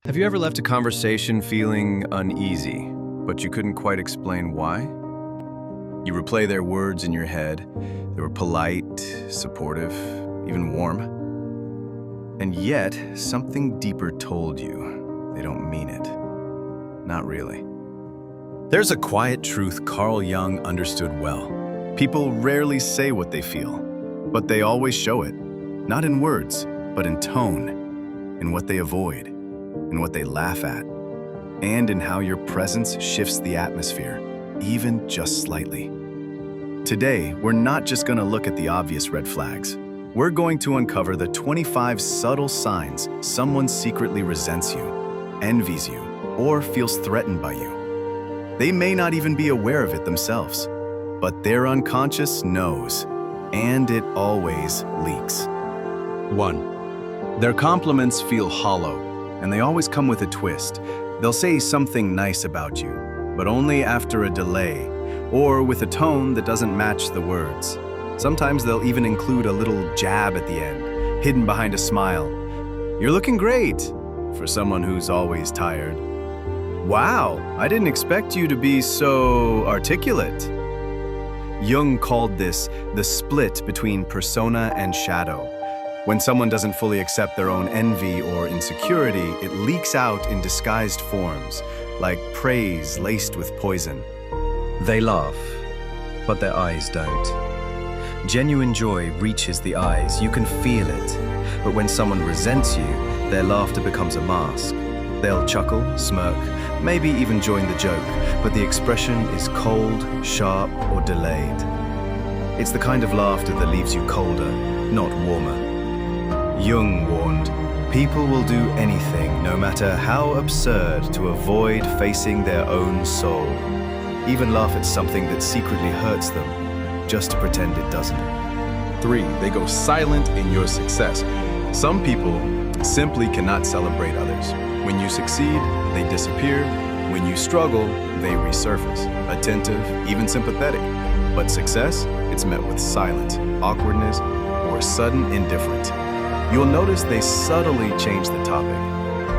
Have you ever left a conversation feeling uneasy, but you couldn't quite explain why? You replay their words in your head. They were polite, supportive, even warm. And yet, something deeper told you they don't mean it. Not really. There's a quiet truth Carl Jung understood well. People rarely say what they feel, but they always show it. Not in words, but in tone, in what they avoid, in what they laugh at, and in how your presence shifts the atmosphere, even just slightly. Today, we're not just going to look at the obvious red flags. We're going to uncover the 25 subtle signs someone secretly resents you, envies you, or feels threatened by you. They may not even be aware of it themselves, but their unconscious knows, and it always leaks. 1. Their compliments feel hollow, and they always come with a twist. They'll say something nice about you, but only after a delay, or with a tone that doesn't match the words. Sometimes they'll even include a little jab at the end, hidden behind a smile. "You're looking great," for someone who's always tired. "Wow, I didn't expect you to be so articulate." Jung called this the split between persona and shadow. When someone doesn't fully accept their own envy or insecurity, it leaks out in disguised forms, like praise laced with poison. They laugh, but their eyes don't. Genuine joy reaches the eyes, you can feel it. But when someone resents you, their laughter becomes a mask. They'll chuckle, smirk, maybe even join the joke, but the expression is cold, sharp, or delayed. It's the kind of laughter that leaves you colder, not warmer. Jung warned, people will do anything, no matter how absurd, to avoid facing their own soul. Even laugh at something that secretly hurts them, just to pretend it doesn't. 3. They go silent in your success. Some people simply cannot celebrate others. When you succeed, they disappear. When you struggle, they resurface, attentive, even sympathetic. But success, it's met with silence, awkwardness, or sudden indifference. You'll notice they subtly change the topic,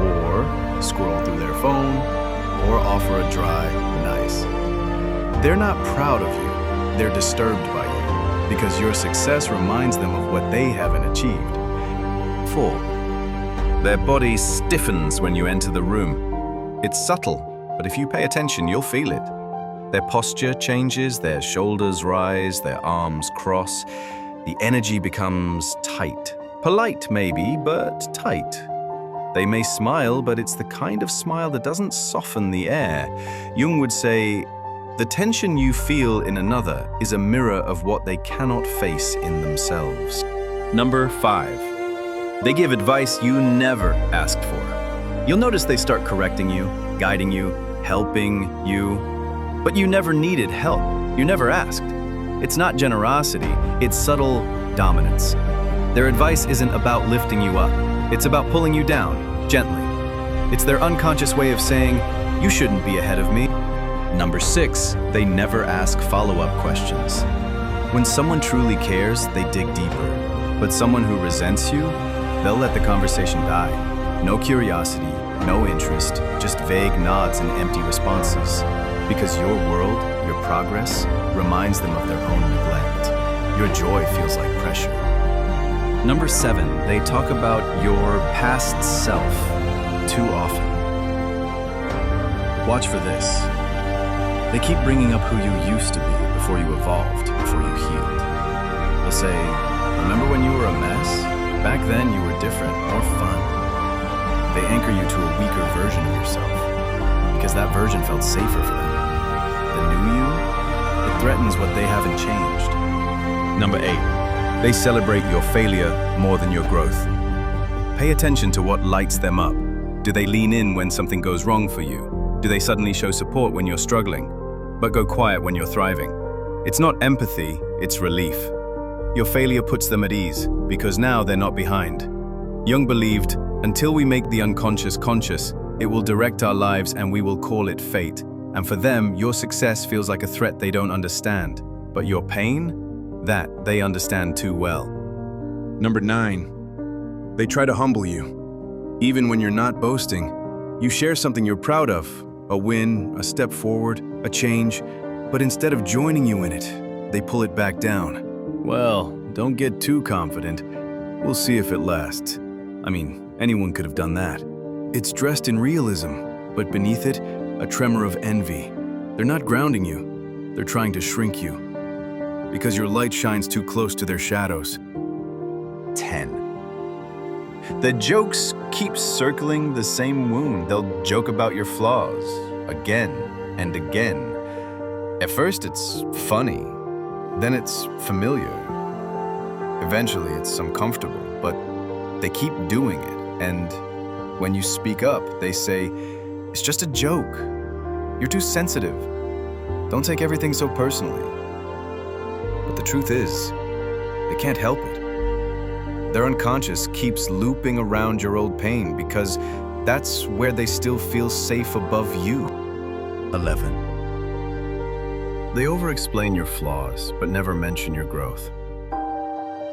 or scroll through their phone, or offer a dry, nice. They're not proud of you, they're disturbed by you, because your success reminds them of what they haven't achieved. 4. Their body stiffens when you enter the room. It's subtle, but if you pay attention, you'll feel it. Their posture changes, their shoulders rise, their arms cross. The energy becomes tight. Polite maybe, but tight. They may smile, but it's the kind of smile that doesn't soften the air. Jung would say, the tension you feel in another is a mirror of what they cannot face in themselves. Number 5. They give advice you never asked for. You'll notice they start correcting you, guiding you, helping you, but you never needed help. You never asked. It's not generosity, it's subtle dominance. Their advice isn't about lifting you up. It's about pulling you down, gently. It's their unconscious way of saying, you shouldn't be ahead of me. Number 6, they never ask follow-up questions. When someone truly cares, they dig deeper. But someone who resents you, they'll let the conversation die. No curiosity, no interest, just vague nods and empty responses. Because your world, your progress, reminds them of their own neglect. Your joy feels like pressure. Number 7, they talk about your past self too often. Watch for this. They keep bringing up who you used to be before you evolved, before you healed. They'll say, remember when you were a mess? Back then you were different, more fun. They anchor you to a weaker version of yourself because that version felt safer for them. The new you, it threatens what they haven't changed. Number 8. They celebrate your failure more than your growth. Pay attention to what lights them up. Do they lean in when something goes wrong for you? Do they suddenly show support when you're struggling, but go quiet when you're thriving? It's not empathy, it's relief. Your failure puts them at ease, because now they're not behind. Jung believed, until we make the unconscious conscious, it will direct our lives and we will call it fate. And for them, your success feels like a threat they don't understand. But your pain? That they understand too well. Number 9, they try to humble you. Even when you're not boasting, You share something you're proud of, a win, a step forward, a change, but instead of joining you in it, they pull it back down. Well, don't get too confident. We'll see if it lasts. I mean, anyone could have done that. It's dressed in realism, but beneath it, a tremor of envy. They're not grounding you. They're trying to shrink you. Because your light shines too close to their shadows. 10. The jokes keep circling the same wound. They'll joke about your flaws again and again. At first, it's funny. Then it's familiar. Eventually, it's uncomfortable, but they keep doing it. And when you speak up, they say, "It's just a joke. You're too sensitive. Don't take everything so personally." But the truth is, they can't help it. Their unconscious keeps looping around your old pain because that's where they still feel safe above you. 11. They over-explain your flaws, but never mention your growth.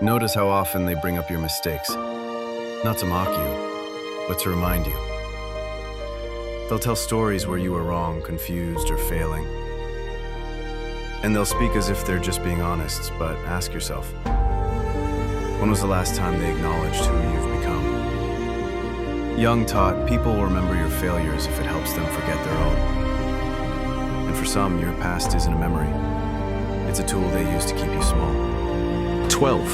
Notice how often they bring up your mistakes, not to mock you, but to remind you. They'll tell stories where you were wrong, confused, or failing. And they'll speak as if they're just being honest, but ask yourself, when was the last time they acknowledged who you've become? Jung taught people will remember your failures if it helps them forget their own. And for some, your past isn't a memory. It's a tool they use to keep you small. 12.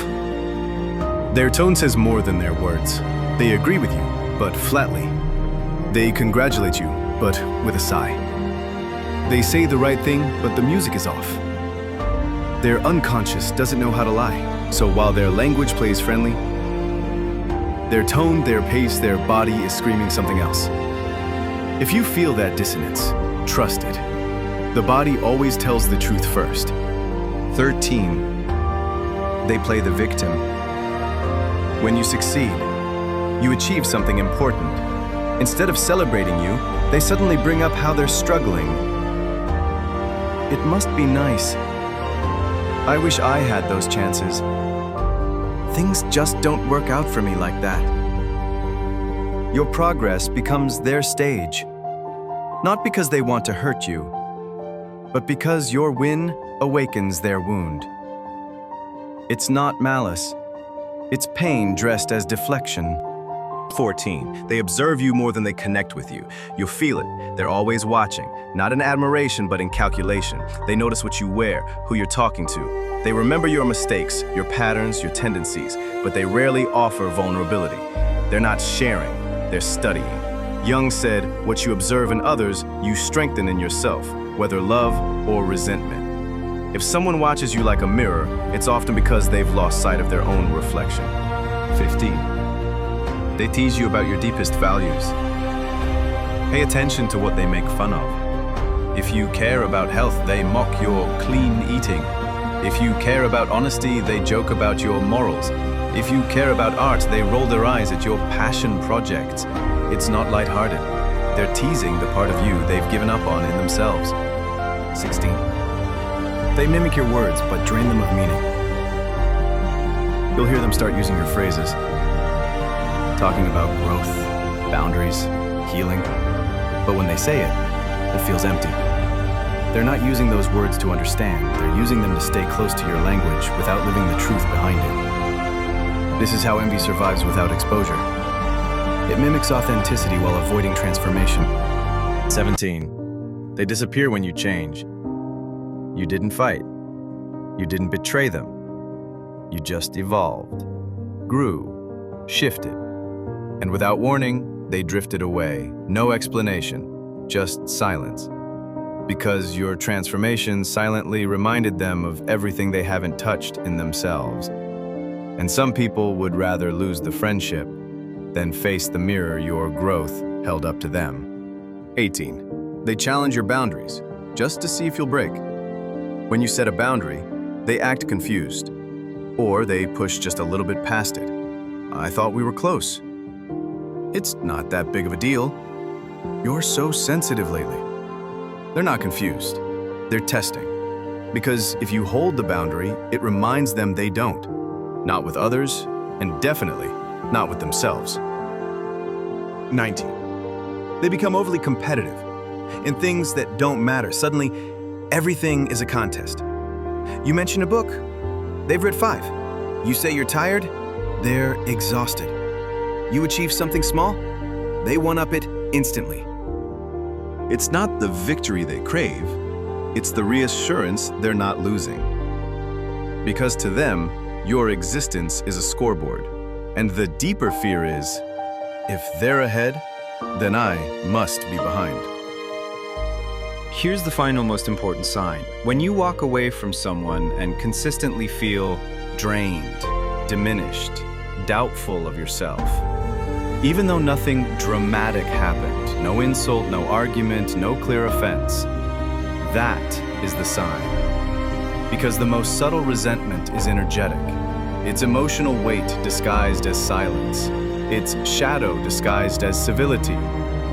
Their tone says more than their words. They agree with you, but flatly. They congratulate you, but with a sigh. They say the right thing, but the music is off. Their unconscious doesn't know how to lie, so while their language plays friendly, their tone, their pace, their body is screaming something else. If you feel that dissonance, trust it. The body always tells the truth first. 13. They play the victim. When you succeed, you achieve something important. Instead of celebrating you, they suddenly bring up how they're struggling. It must be nice. I wish I had those chances. Things just don't work out for me like that. Your progress becomes their stage. Not because they want to hurt you, but because your win awakens their wound. It's not malice. It's pain dressed as deflection. 14. They observe you more than they connect with you. You feel it. They're always watching, not in admiration, but in calculation. They notice what you wear, who you're talking to. They remember your mistakes, your patterns, your tendencies, but they rarely offer vulnerability. They're not sharing, they're studying. Jung said, what you observe in others, you strengthen in yourself, whether love or resentment. If someone watches you like a mirror, it's often because they've lost sight of their own reflection. 15. They tease you about your deepest values. Pay attention to what they make fun of. If you care about health, they mock your clean eating. If you care about honesty, they joke about your morals. If you care about art, they roll their eyes at your passion projects. It's not lighthearted. They're teasing the part of you they've given up on in themselves. 16. They mimic your words, but drain them of meaning. You'll hear them start using your phrases, talking about growth, boundaries, healing. But when they say it, it feels empty. They're not using those words to understand. They're using them to stay close to your language without living the truth behind it. This is how envy survives without exposure. It mimics authenticity while avoiding transformation. 17. They disappear when you change. You didn't fight. You didn't betray them. You just evolved, grew, shifted. And without warning, they drifted away. No explanation, just silence. Because your transformation silently reminded them of everything they haven't touched in themselves. And some people would rather lose the friendship than face the mirror your growth held up to them. 18. They challenge your boundaries, just to see if you'll break. When you set a boundary, they act confused. Or they push just a little bit past it. I thought we were close. It's not that big of a deal. You're so sensitive lately. They're not confused. They're testing. Because if you hold the boundary, it reminds them they don't. Not with others, and definitely not with themselves. 19. They become overly competitive. In things that don't matter, suddenly everything is a contest. You mention a book, they've read 5. You say you're tired, they're exhausted. You achieve something small, they one-up it instantly. It's not the victory they crave, it's the reassurance they're not losing. Because to them, your existence is a scoreboard, and the deeper fear is, if they're ahead, then I must be behind. Here's the final most important sign. When you walk away from someone and consistently feel drained, diminished, doubtful of yourself, even though nothing dramatic happened, no insult, no argument, no clear offense, that is the sign. Because the most subtle resentment is energetic. It's emotional weight disguised as silence. It's shadow disguised as civility.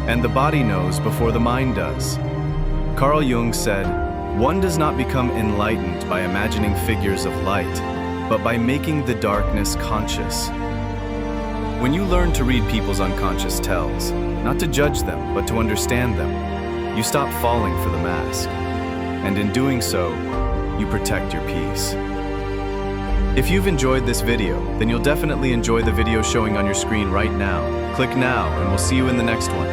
And the body knows before the mind does. Carl Jung said, "One does not become enlightened by imagining figures of light, but by making the darkness conscious." When you learn to read people's unconscious tells, not to judge them, but to understand them, you stop falling for the mask. And in doing so, you protect your peace. If you've enjoyed this video, then you'll definitely enjoy the video showing on your screen right now. Click now, and we'll see you in the next one.